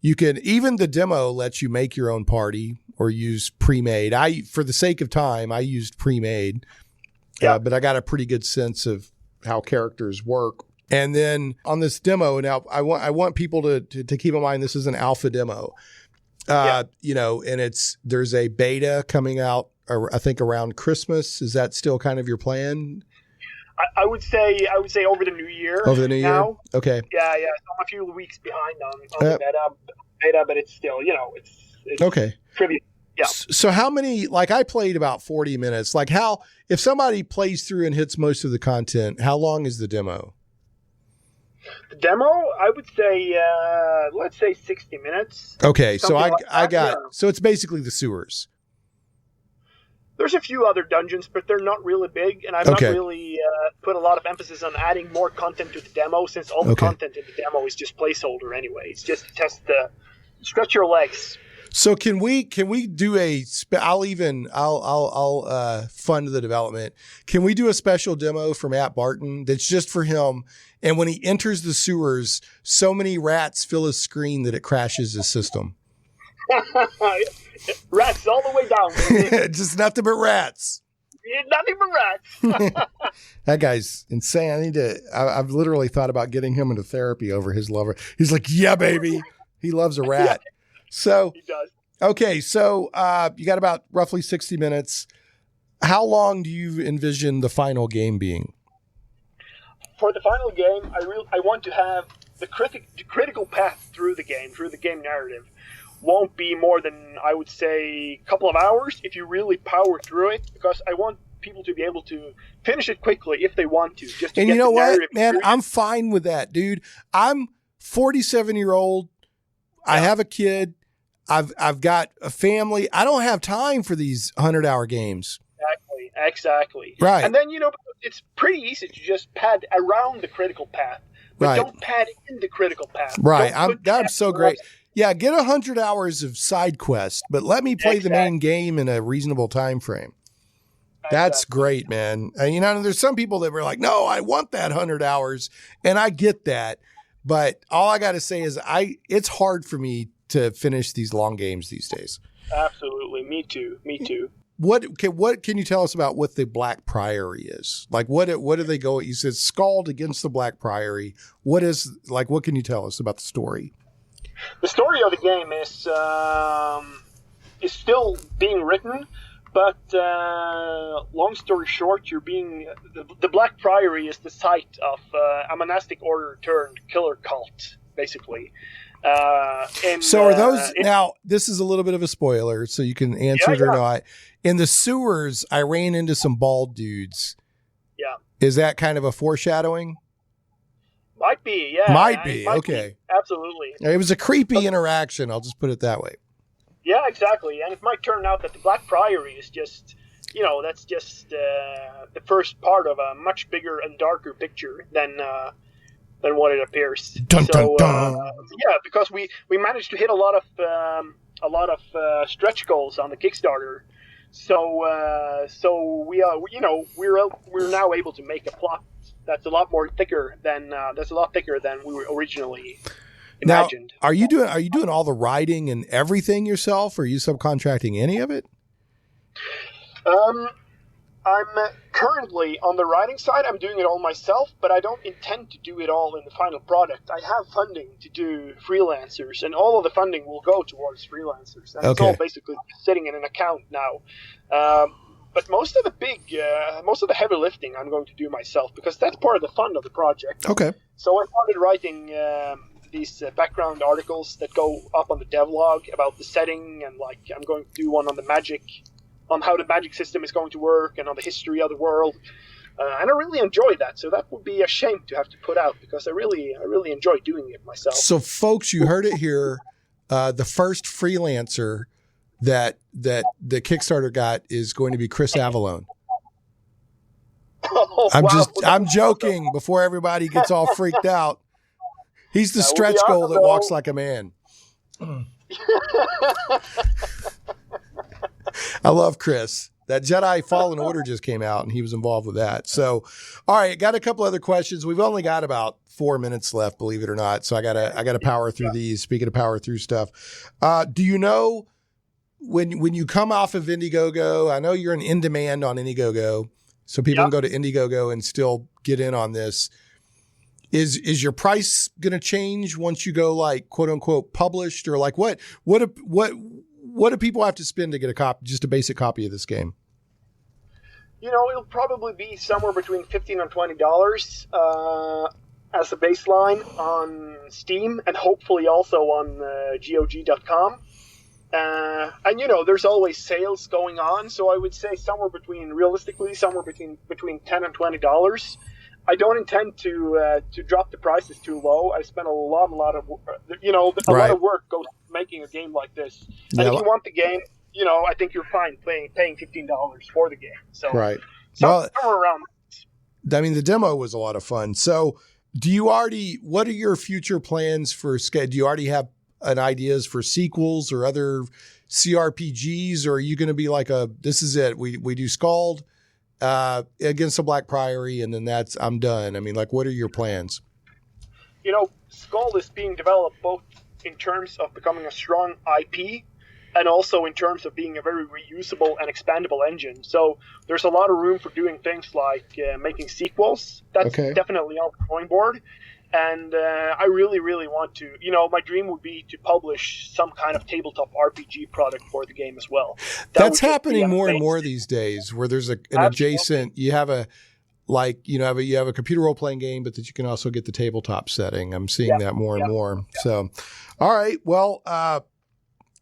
You can even the demo lets you make your own party or use pre-made. For the sake of time, I used pre-made, but I got a pretty good sense of how characters work. And then on this demo, now I want people to keep in mind this is an alpha demo. And there's a beta coming out, I think around Christmas. Is that still kind of your plan? I would say over the new year. Over the new year? Okay. Yeah. So I'm a few weeks behind on the beta, but it's still, it's okay. Trivial. Yeah. So how many, like I played about 40 minutes, like if somebody plays through and hits most of the content, how long is the demo? The demo, I would say, let's say 60 minutes. Okay. So so it's basically the sewers. There's a few other dungeons, but they're not really big, and I've not really put a lot of emphasis on adding more content to the demo, since all the content in the demo is just placeholder anyway. It's just to test stretch your legs. So can we do I'll fund the development. Can we do a special demo for Matt Barton that's just for him? And when he enters the sewers, so many rats fill his screen that it crashes his system. Rats all the way down. Just nothing but rats. Nothing but rats. That guy's insane. I've literally thought about getting him into therapy over his lover. He's like, yeah, baby. He loves a rat. So he does. Okay, so you got about roughly 60 minutes. How long do you envision the final game being? For the final game, I want to have the critical path through the game narrative won't be more than, I would say, a couple of hours if you really power through it, because I want people to be able to finish it quickly if they want to. Just to and you know what, man, I'm fine with that, dude. I'm 47-year-old. I have a kid. I've got a family. I don't have time for these 100-hour games. Exactly. Right. And then, it's pretty easy to just pad around the critical path, but don't pad in the critical path. Right. That's so great. Yeah, get 100 hours of side quest, but let me play the main game in a reasonable time frame. That's great, man. And, there's some people that were like, no, I want that 100 hours, and I get that. But all I got to say is it's hard for me to finish these long games these days. Absolutely. Me too. What can you tell us about what the Black Priory is? Like, what do they go? You said SKALD against the Black Priory. What can you tell us about the story? The story of the game is still being written, but long story short, the Black Priory is the site of a monastic order turned killer cult, basically. So are those now? This is a little bit of a spoiler, so you can answer it or not. In the sewers, I ran into some bald dudes. Yeah, is that kind of a foreshadowing? Might be, yeah. Might be, okay. Absolutely. It was a creepy interaction. I'll just put it that way. Yeah, exactly. And it might turn out that the Black Priory is just, that's just the first part of a much bigger and darker picture than what it appears. Dun, dun, dun. Yeah, because we managed to hit a lot of stretch goals on the Kickstarter. So we're now able to make a plot that's a lot thicker than we were originally imagined. Now, are you doing all the writing and everything yourself, or are you subcontracting any of it? I'm currently on the writing side. I'm doing it all myself, but I don't intend to do it all in the final product. I have funding to do freelancers, and all of the funding will go towards freelancers. And it's all basically sitting in an account now. But most of the heavy lifting I'm going to do myself, because that's part of the fun of the project. Okay. So I started writing these background articles that go up on the devlog about the setting, and I'm going to do one on the magic, on how the magic system is going to work, and on the history of the world. And I really enjoy that. So that would be a shame to have to put out, because I really enjoy doing it myself. So folks, you heard it here. The first freelancer that the Kickstarter got is going to be Chris Avallone. Oh, I'm joking before everybody gets all freaked out. He's the stretch goal that walks like a man. I love Chris. That Jedi Fallen Order just came out, and he was involved with that. So, all right, got a couple other questions. We've only got about 4 minutes left, believe it or not. So I gotta power through these. Speaking of power through stuff, do you know when you come off of Indiegogo? I know you're in demand on Indiegogo, so people can go to Indiegogo and still get in on this. Is your price going to change once you go like quote unquote published, or like what do people have to spend to get a copy, just a basic copy of this game? It'll probably be somewhere between $15 and $20 as a baseline on Steam, and hopefully also on GOG.com. And there's always sales going on, so I would say realistically somewhere between $10 and $20. I don't intend to drop the prices too low. I spent a lot of lot of work goes making a game like this. And if you want the game, I think you're fine paying $15 for the game. So somewhere around. I mean, the demo was a lot of fun. So, what are your future plans for SKALD? Do you already have ideas for sequels or other CRPGs, or are you going to be like this is it? We do SKALD against the Black Priory, and then I'm done. I mean, like, what are your plans? SKALD is being developed both in terms of becoming a strong IP and also in terms of being a very reusable and expandable engine. So there's a lot of room for doing things like making sequels. That's definitely on the drawing board. And I really, really want to, my dream would be to publish some kind of tabletop RPG product for the game as well. That's happening more and more these days, where there's an adjacent, you have a computer role-playing game, but that you can also get the tabletop setting. I'm seeing that more and more. Yeah. So, all right. Well,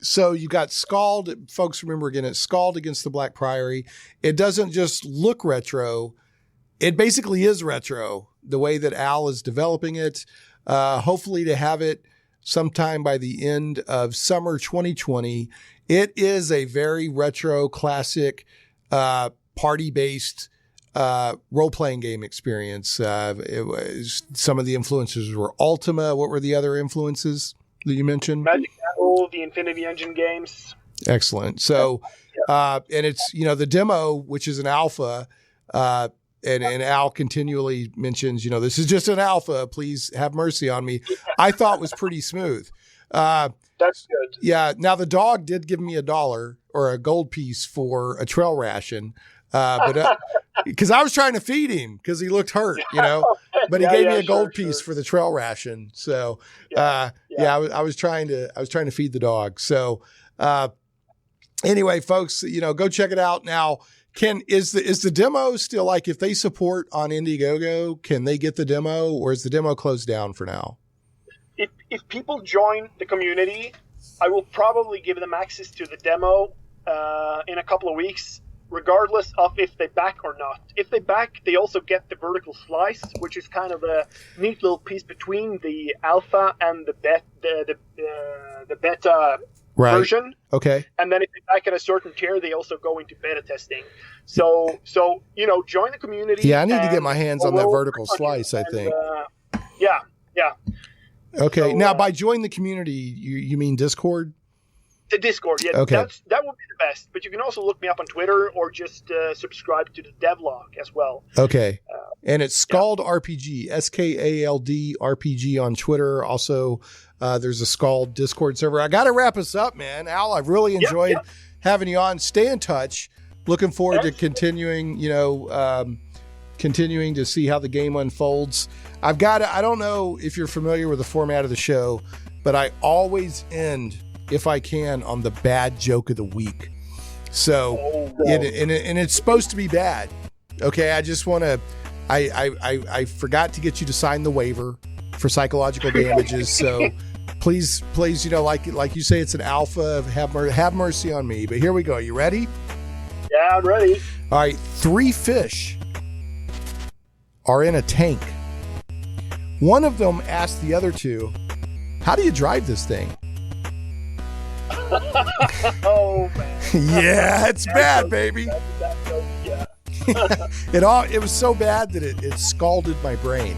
so you got SKALD. Folks, remember again, it's SKALD against the Black Priory. It doesn't just look retro. It basically is retro, the way that Al is developing it. Hopefully to have it sometime by the end of summer 2020. It is a very retro, classic, party-based role-playing game experience. Some of the influences were Ultima. What were the other influences that you mentioned? Magic, the Infinity Engine games. Excellent. So, and it's, the demo, which is an alpha, and Al continually mentions, this is just an alpha. Please have mercy on me. I thought was pretty smooth. That's good. Yeah. Now the dog did give me $1 or a gold piece for a trail ration, but because I was trying to feed him because he looked hurt, but he gave me a gold piece for the trail ration. So, I was trying to feed the dog. So, anyway, folks, go check it out now. Is the demo still, like, if they support on Indiegogo, can they get the demo, or is the demo closed down for now? If people join the community, I will probably give them access to the demo in a couple of weeks, regardless of if they back or not. If they back, they also get the vertical slice, which is kind of a neat little piece between the alpha and the beta version. Okay. And then if they back at a certain tier, they also go into beta testing. So join the community. Yeah, I need to get my hands on that vertical slice, I think. Yeah. Okay. So, now, by join the community, you mean Discord? The Discord, yeah. Okay. That would be the best. But you can also look me up on Twitter or just subscribe to the devlog as well. Okay. And it's SKALD RPG, SKALD RPG on Twitter. Also, there's a SKALD Discord server. I got to wrap us up, man. Al, I've really enjoyed having you on. Stay in touch. Looking forward to continuing to see how the game unfolds. I don't know if you're familiar with the format of the show, but I always end, if I can, on the bad joke of the week. So, and it's supposed to be bad. Okay, I just want to, I forgot to get you to sign the waiver for psychological damages. So please, like you say, it's an alpha. Have mercy on me. But here we go. You ready? Yeah, I'm ready. All right. 3 fish are in a tank. One of them asked the other two, "How do you drive this thing?" Oh man. Yeah, it's bad, baby. Yeah. It was so bad that it scalded my brain.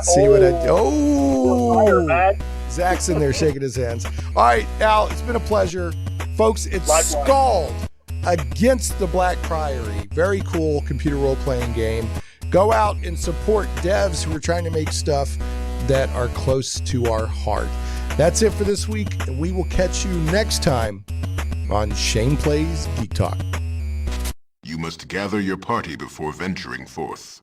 See what I do? Oh, Zach's in there shaking his hands. All right, Al, it's been a pleasure. Folks, it's SKALD against the Black Priory. Very cool computer role-playing game. Go out and support devs who are trying to make stuff that are close to our heart. That's it for this week, and we will catch you next time on Shane Plays Geek Talk. You must gather your party before venturing forth.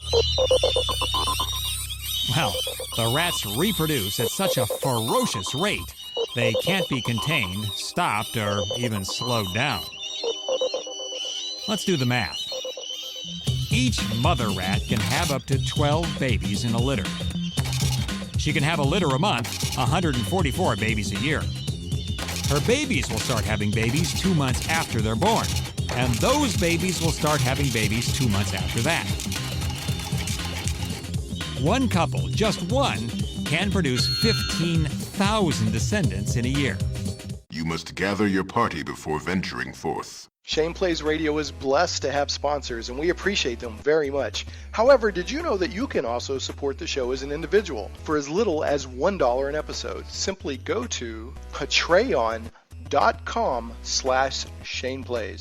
Well, the rats reproduce at such a ferocious rate, they can't be contained, stopped, or even slowed down. Let's do the math. Each mother rat can have up to 12 babies in a litter. She can have a litter a month, 144 babies a year. Her babies will start having babies 2 months after they're born, and those babies will start having babies 2 months after that. One couple, just one, can produce 15,000 descendants in a year. You must gather your party before venturing forth. Shane Plays Radio is blessed to have sponsors, and we appreciate them very much. However, did you know that you can also support the show as an individual for as little as $1 an episode? Simply go to patreon.com/ShanePlays.